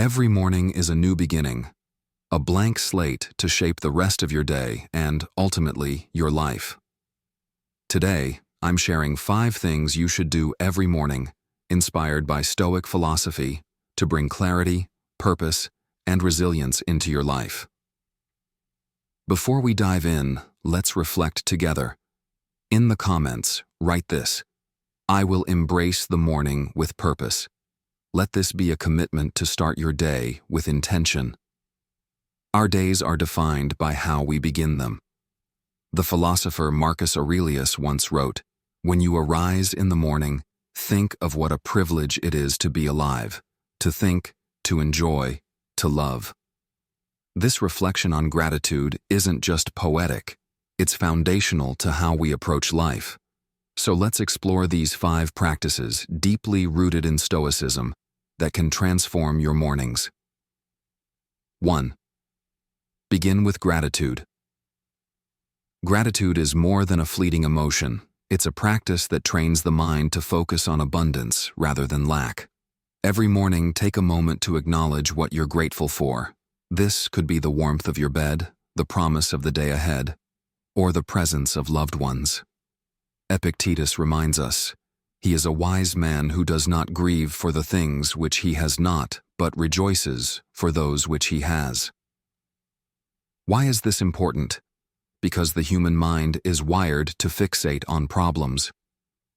Every morning is a new beginning, a blank slate to shape the rest of your day and, ultimately, your life. Today, I'm sharing 5 things you should do every morning, inspired by Stoic philosophy, to bring clarity, purpose, and resilience into your life. Before we dive in, let's reflect together. In the comments, write this: I will embrace the morning with purpose. Let this be a commitment to start your day with intention. Our days are defined by how we begin them. The philosopher Marcus Aurelius once wrote, "When you arise in the morning, think of what a privilege it is to be alive, to think, to enjoy, to love." This reflection on gratitude isn't just poetic, it's foundational to how we approach life. So let's explore these 5 practices deeply rooted in Stoicism that can transform your mornings. 1. Begin with gratitude. Gratitude is more than a fleeting emotion. It's a practice that trains the mind to focus on abundance rather than lack. Every morning, take a moment to acknowledge what you're grateful for. This could be the warmth of your bed, the promise of the day ahead, or the presence of loved ones. Epictetus reminds us, "He is a wise man who does not grieve for the things which he has not, but rejoices for those which he has." Why is this important? Because the human mind is wired to fixate on problems.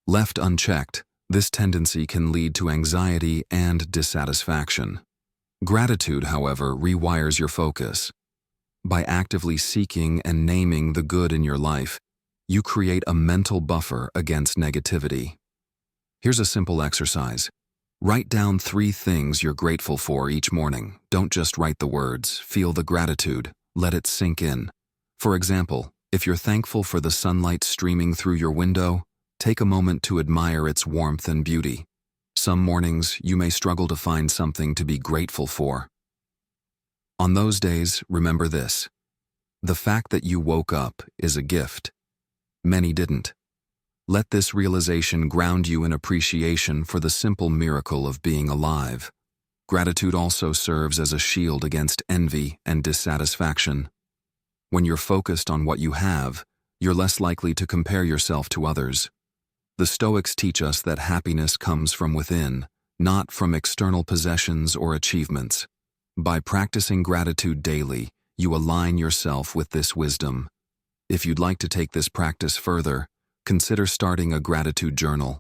Left unchecked, this tendency can lead to anxiety and dissatisfaction. Gratitude, however, rewires your focus. By actively seeking and naming the good in your life, you create a mental buffer against negativity. Here's a simple exercise. Write down 3 things you're grateful for each morning. Don't just write the words, feel the gratitude, let it sink in. For example, if you're thankful for the sunlight streaming through your window, take a moment to admire its warmth and beauty. Some mornings, you may struggle to find something to be grateful for. On those days, remember this: the fact that you woke up is a gift. Many didn't. Let this realization ground you in appreciation for the simple miracle of being alive. Gratitude also serves as a shield against envy and dissatisfaction. When you're focused on what you have, you're less likely to compare yourself to others. The Stoics teach us that happiness comes from within, not from external possessions or achievements. By practicing gratitude daily, you align yourself with this wisdom. If you'd like to take this practice further, consider starting a gratitude journal.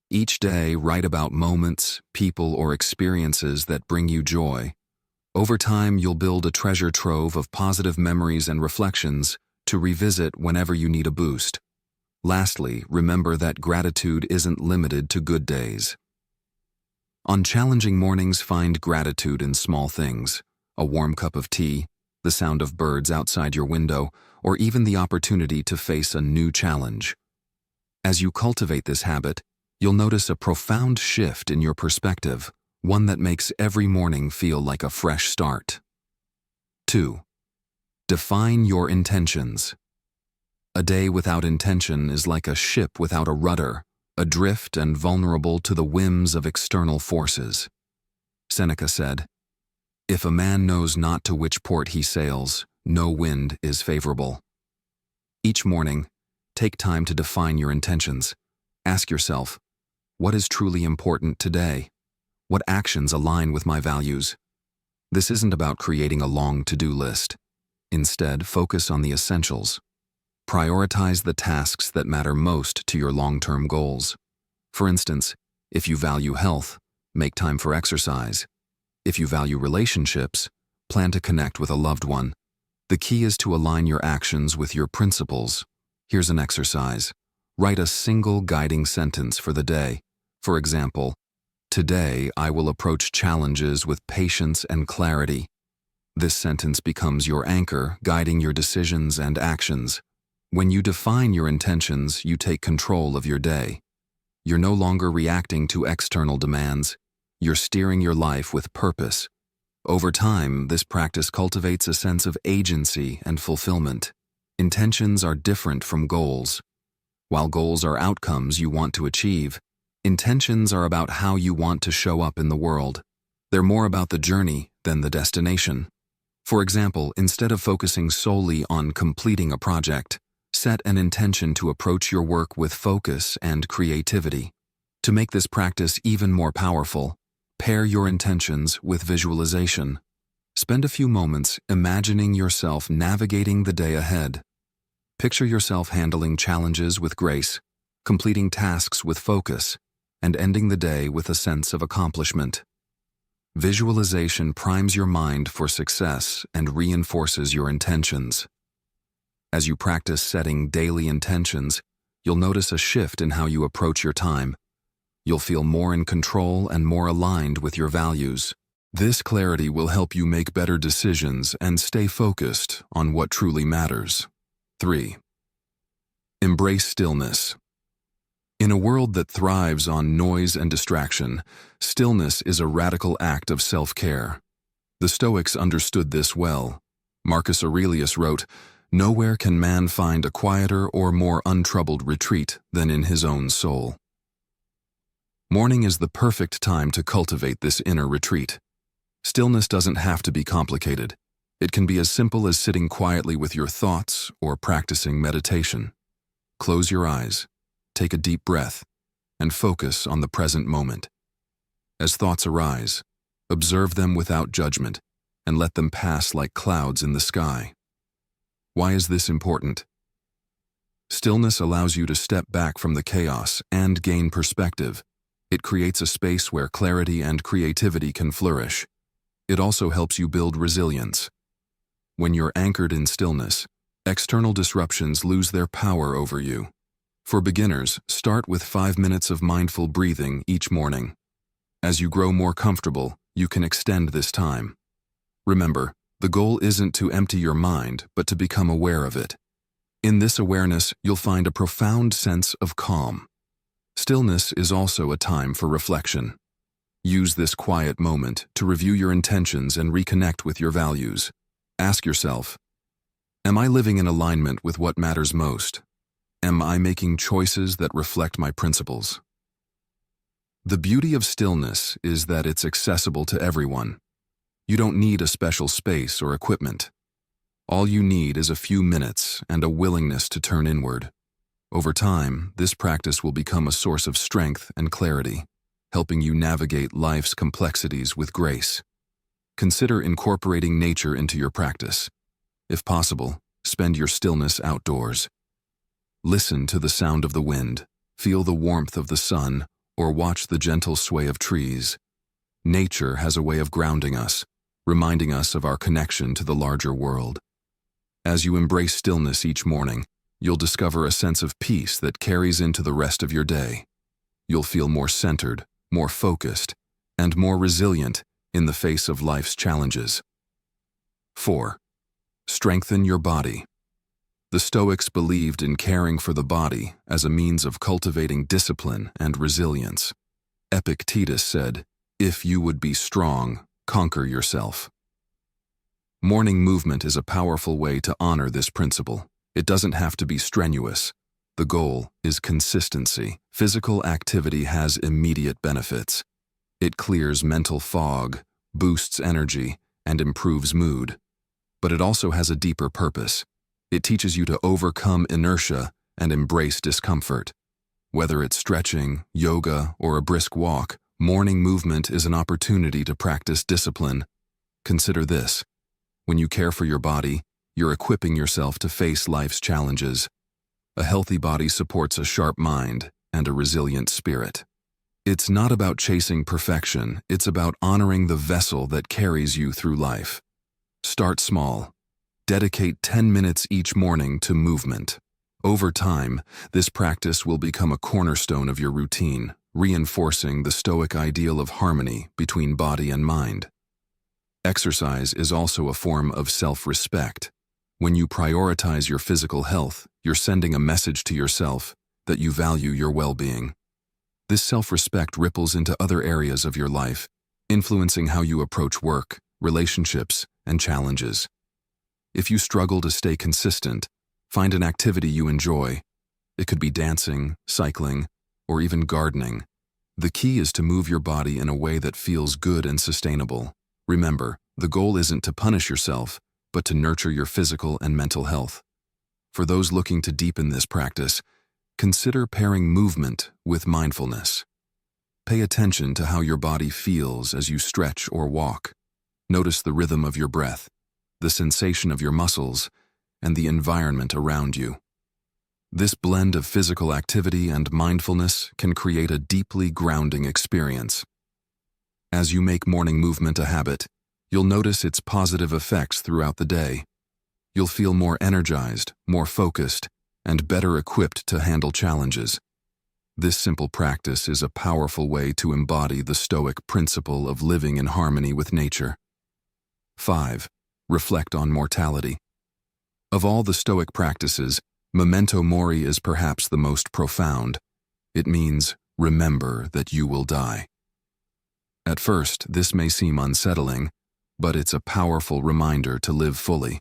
Each day, write about moments, people, or experiences that bring you joy. Over time, you'll build a treasure trove of positive memories and reflections to revisit whenever you need a boost. Lastly, remember that gratitude isn't limited to good days. On challenging mornings, find gratitude in small things: a warm cup of tea, the sound of birds outside your window, or even the opportunity to face a new challenge. As you cultivate this habit, you'll notice a profound shift in your perspective, one that makes every morning feel like a fresh start. 2. Define your intentions. A day without intention is like a ship without a rudder, adrift and vulnerable to the whims of external forces. Seneca said, "If a man knows not to which port he sails, no wind is favorable." Each morning, take time to define your intentions. Ask yourself, what is truly important today? What actions align with my values? This isn't about creating a long to-do list. Instead, focus on the essentials. Prioritize the tasks that matter most to your long-term goals. For instance, if you value health, make time for exercise. If you value relationships, plan to connect with a loved one. The key is to align your actions with your principles. Here's an exercise. Write a single guiding sentence for the day. For example, "Today I will approach challenges with patience and clarity." This sentence becomes your anchor, guiding your decisions and actions. When you define your intentions, you take control of your day. You're no longer reacting to external demands. You're steering your life with purpose. Over time, this practice cultivates a sense of agency and fulfillment. Intentions are different from goals. While goals are outcomes you want to achieve, intentions are about how you want to show up in the world. They're more about the journey than the destination. For example, instead of focusing solely on completing a project, set an intention to approach your work with focus and creativity. To make this practice even more powerful, pair your intentions with visualization. Spend a few moments imagining yourself navigating the day ahead. Picture yourself handling challenges with grace, completing tasks with focus, and ending the day with a sense of accomplishment. Visualization primes your mind for success and reinforces your intentions. As you practice setting daily intentions, you'll notice a shift in how you approach your time. You'll feel more in control and more aligned with your values. This clarity will help you make better decisions and stay focused on what truly matters. 3. Embrace stillness. In a world that thrives on noise and distraction, stillness is a radical act of self-care. The Stoics understood this well. Marcus Aurelius wrote, "Nowhere can man find a quieter or more untroubled retreat than in his own soul." Morning is the perfect time to cultivate this inner retreat. Stillness doesn't have to be complicated. It can be as simple as sitting quietly with your thoughts or practicing meditation. Close your eyes, take a deep breath, and focus on the present moment. As thoughts arise, observe them without judgment and let them pass like clouds in the sky. Why is this important? Stillness allows you to step back from the chaos and gain perspective. It creates a space where clarity and creativity can flourish. It also helps you build resilience. When you're anchored in stillness, external disruptions lose their power over you. For beginners, start with 5 minutes of mindful breathing each morning. As you grow more comfortable, you can extend this time. Remember, the goal isn't to empty your mind, but to become aware of it. In this awareness, you'll find a profound sense of calm. Stillness is also a time for reflection. Use this quiet moment to review your intentions and reconnect with your values. Ask yourself, am I living in alignment with what matters most? Am I making choices that reflect my principles? The beauty of stillness is that it's accessible to everyone. You don't need a special space or equipment. All you need is a few minutes and a willingness to turn inward. Over time, this practice will become a source of strength and clarity, helping you navigate life's complexities with grace. Consider incorporating nature into your practice. If possible, spend your stillness outdoors. Listen to the sound of the wind, feel the warmth of the sun, or watch the gentle sway of trees. Nature has a way of grounding us, reminding us of our connection to the larger world. As you embrace stillness each morning, you'll discover a sense of peace that carries into the rest of your day. You'll feel more centered, more focused, and more resilient in the face of life's challenges. 4. Strengthen your body. The Stoics believed in caring for the body as a means of cultivating discipline and resilience. Epictetus said, "If you would be strong, conquer yourself." Morning movement is a powerful way to honor this principle. It doesn't have to be strenuous. The goal is consistency. Physical activity has immediate benefits. It clears mental fog, boosts energy, and improves mood. But it also has a deeper purpose. It teaches you to overcome inertia and embrace discomfort. Whether it's stretching, yoga, or a brisk walk, morning movement is an opportunity to practice discipline. Consider this. When you care for your body, you're equipping yourself to face life's challenges. A healthy body supports a sharp mind and a resilient spirit. It's not about chasing perfection, it's about honoring the vessel that carries you through life. Start small. Dedicate 10 minutes each morning to movement. Over time, this practice will become a cornerstone of your routine, reinforcing the Stoic ideal of harmony between body and mind. Exercise is also a form of self-respect. When you prioritize your physical health, you're sending a message to yourself that you value your well-being. This self-respect ripples into other areas of your life, influencing how you approach work, relationships, and challenges. If you struggle to stay consistent, find an activity you enjoy. It could be dancing, cycling, or even gardening. The key is to move your body in a way that feels good and sustainable. Remember, the goal isn't to punish yourself, but to nurture your physical and mental health. For those looking to deepen this practice, consider pairing movement with mindfulness. Pay attention to how your body feels as you stretch or walk. Notice the rhythm of your breath, the sensation of your muscles, and the environment around you. This blend of physical activity and mindfulness can create a deeply grounding experience. As you make morning movement a habit, you'll notice its positive effects throughout the day. You'll feel more energized, more focused, and better equipped to handle challenges. This simple practice is a powerful way to embody the Stoic principle of living in harmony with nature. 5. Reflect on mortality. Of all the Stoic practices, memento mori is perhaps the most profound. It means, remember that you will die. At first, this may seem unsettling, but it's a powerful reminder to live fully.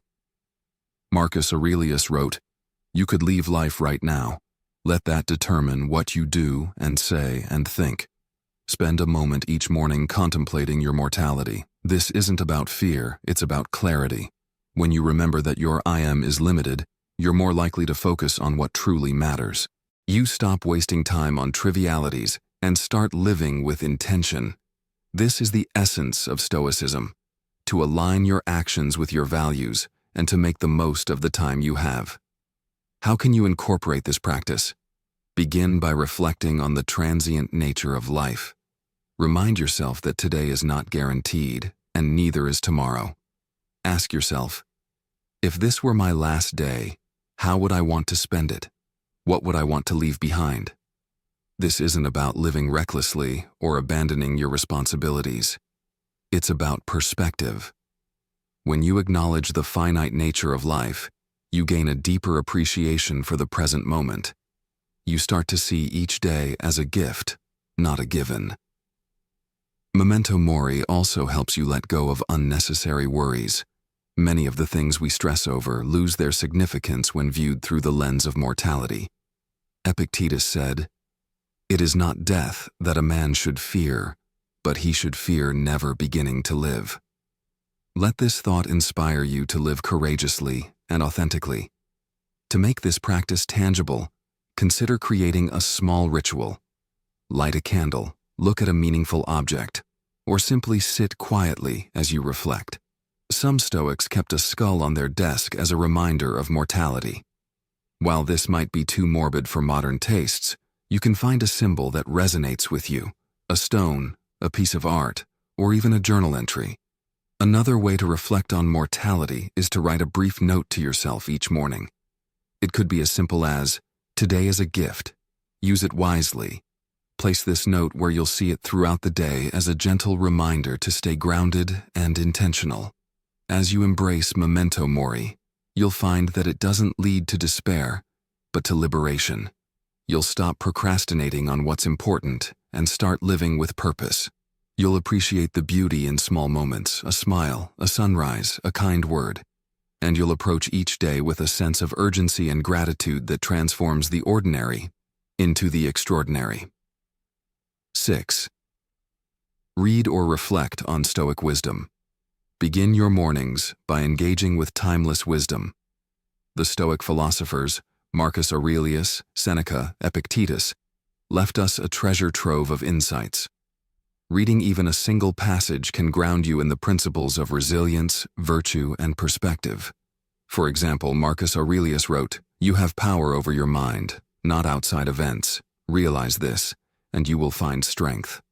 Marcus Aurelius wrote, "You could leave life right now. Let that determine what you do and say and think. Spend a moment each morning contemplating your mortality. This isn't about fear, it's about clarity. When you remember that your I am is limited, you're more likely to focus on what truly matters. You stop wasting time on trivialities and start living with intention. This is the essence of Stoicism, to align your actions with your values and to make the most of the time you have. How can you incorporate this practice? Begin by reflecting on the transient nature of life. Remind yourself that today is not guaranteed, and neither is tomorrow. Ask yourself, if this were my last day, how would I want to spend it? What would I want to leave behind? This isn't about living recklessly or abandoning your responsibilities. It's about perspective. When you acknowledge the finite nature of life, you gain a deeper appreciation for the present moment. You start to see each day as a gift, not a given. Memento mori also helps you let go of unnecessary worries. Many of the things we stress over lose their significance when viewed through the lens of mortality. Epictetus said, "It is not death that a man should fear, but he should fear never beginning to live." Let this thought inspire you to live courageously and authentically. To make this practice tangible, consider creating a small ritual. Light a candle, look at a meaningful object, or simply sit quietly as you reflect. Some Stoics kept a skull on their desk as a reminder of mortality. While this might be too morbid for modern tastes, you can find a symbol that resonates with you, a stone, a piece of art, or even a journal entry. Another way to reflect on mortality is to write a brief note to yourself each morning. It could be as simple as, "Today is a gift. Use it wisely." Place this note where you'll see it throughout the day as a gentle reminder to stay grounded and intentional. As you embrace memento mori, you'll find that it doesn't lead to despair, but to liberation. You'll stop procrastinating on what's important and start living with purpose. You'll appreciate the beauty in small moments, a smile, a sunrise, a kind word. And you'll approach each day with a sense of urgency and gratitude that transforms the ordinary into the extraordinary. 6. Read or reflect on Stoic wisdom. Begin your mornings by engaging with timeless wisdom. The Stoic philosophers, Marcus Aurelius, Seneca, Epictetus, left us a treasure trove of insights. Reading even a single passage can ground you in the principles of resilience, virtue, and perspective. For example, Marcus Aurelius wrote, "You have power over your mind, not outside events. Realize this, and you will find strength."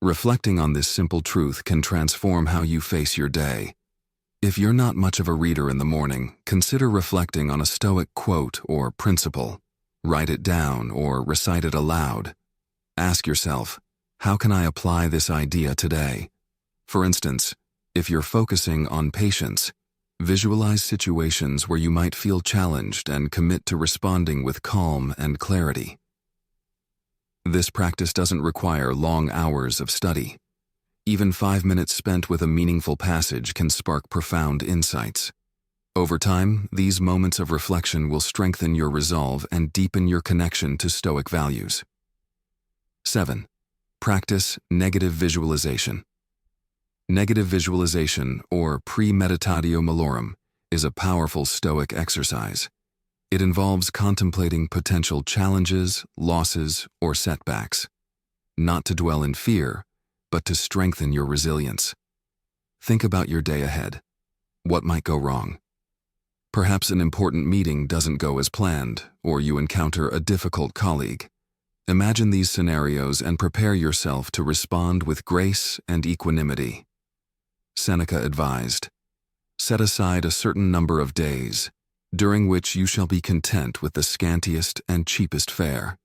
Reflecting on this simple truth can transform how you face your day. If you're not much of a reader in the morning, consider reflecting on a Stoic quote or principle. Write it down or recite it aloud. Ask yourself, how can I apply this idea today? For instance, if you're focusing on patience, visualize situations where you might feel challenged and commit to responding with calm and clarity. This practice doesn't require long hours of study. Even 5 minutes spent with a meaningful passage can spark profound insights. Over time, these moments of reflection will strengthen your resolve and deepen your connection to Stoic values. 7. Practice negative visualization. Negative visualization, or premeditatio malorum, is a powerful Stoic exercise. It involves contemplating potential challenges, losses, or setbacks. Not to dwell in fear, but to strengthen your resilience. Think about your day ahead. What might go wrong? Perhaps an important meeting doesn't go as planned, or you encounter a difficult colleague. Imagine these scenarios and prepare yourself to respond with grace and equanimity. Seneca advised, "Set aside a certain number of days, during which you shall be content with the scantiest and cheapest fare."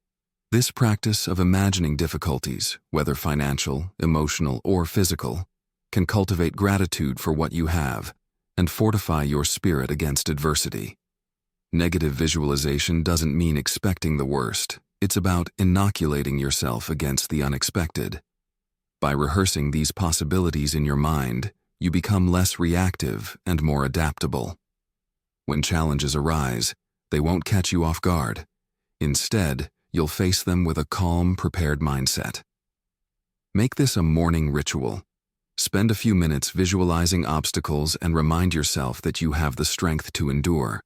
This practice of imagining difficulties, whether financial, emotional, or physical, can cultivate gratitude for what you have and fortify your spirit against adversity. Negative visualization doesn't mean expecting the worst. It's about inoculating yourself against the unexpected. By rehearsing these possibilities in your mind, you become less reactive and more adaptable. When challenges arise, they won't catch you off guard. Instead, you'll face them with a calm, prepared mindset. Make this a morning ritual. Spend a few minutes visualizing obstacles and remind yourself that you have the strength to endure.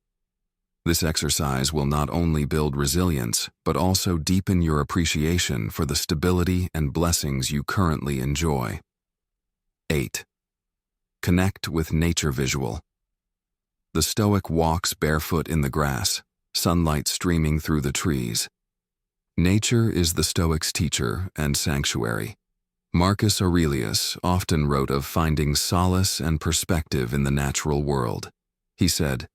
This exercise will not only build resilience, but also deepen your appreciation for the stability and blessings you currently enjoy. 8. Connect with nature visual. The Stoic walks barefoot in the grass, sunlight streaming through the trees. Nature is the Stoics' teacher and sanctuary. Marcus Aurelius often wrote of finding solace and perspective in the natural world. He said,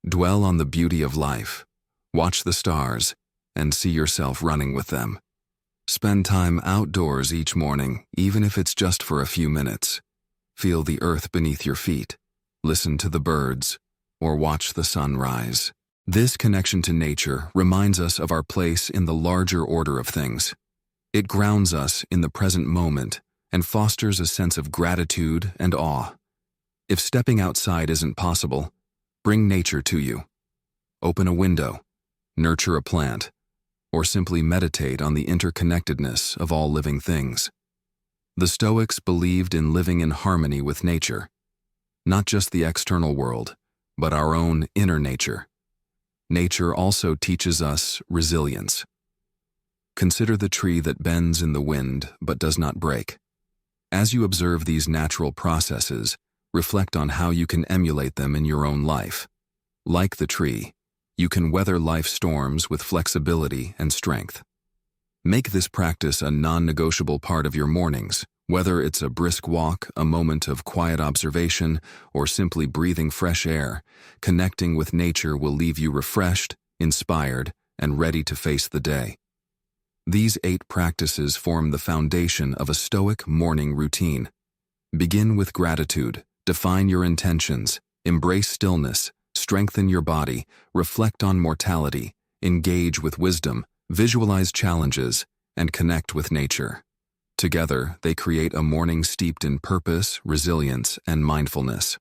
"Dwell on the beauty of life, watch the stars, and see yourself running with them. Spend time outdoors each morning, even if it's just for a few minutes. Feel the earth beneath your feet, listen to the birds, or watch the sun rise." This connection to nature reminds us of our place in the larger order of things. It grounds us in the present moment and fosters a sense of gratitude and awe. If stepping outside isn't possible, bring nature to you. Open a window, nurture a plant, or simply meditate on the interconnectedness of all living things. The Stoics believed in living in harmony with nature, not just the external world, but our own inner nature. Nature also teaches us resilience. Consider the tree that bends in the wind but does not break. As you observe these natural processes, reflect on how you can emulate them in your own life. Like the tree, you can weather life's storms with flexibility and strength. Make this practice a non-negotiable part of your mornings, whether it's a brisk walk, a moment of quiet observation, or simply breathing fresh air. Connecting with nature will leave you refreshed, inspired, and ready to face the day. These 8 practices form the foundation of a Stoic morning routine. Begin with gratitude, define your intentions, embrace stillness, strengthen your body, reflect on mortality, engage with wisdom, visualize challenges, and connect with nature. Together, they create a morning steeped in purpose, resilience, and mindfulness.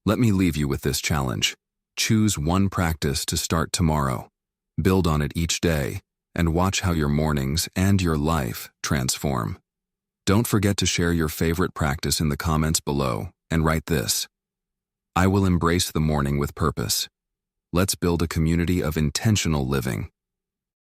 Let me leave you with this challenge. Choose one practice to start tomorrow. Build on it each day, and watch how your mornings and your life transform. Don't forget to share your favorite practice in the comments below and write this: "I will embrace the morning with purpose." Let's build a community of intentional living,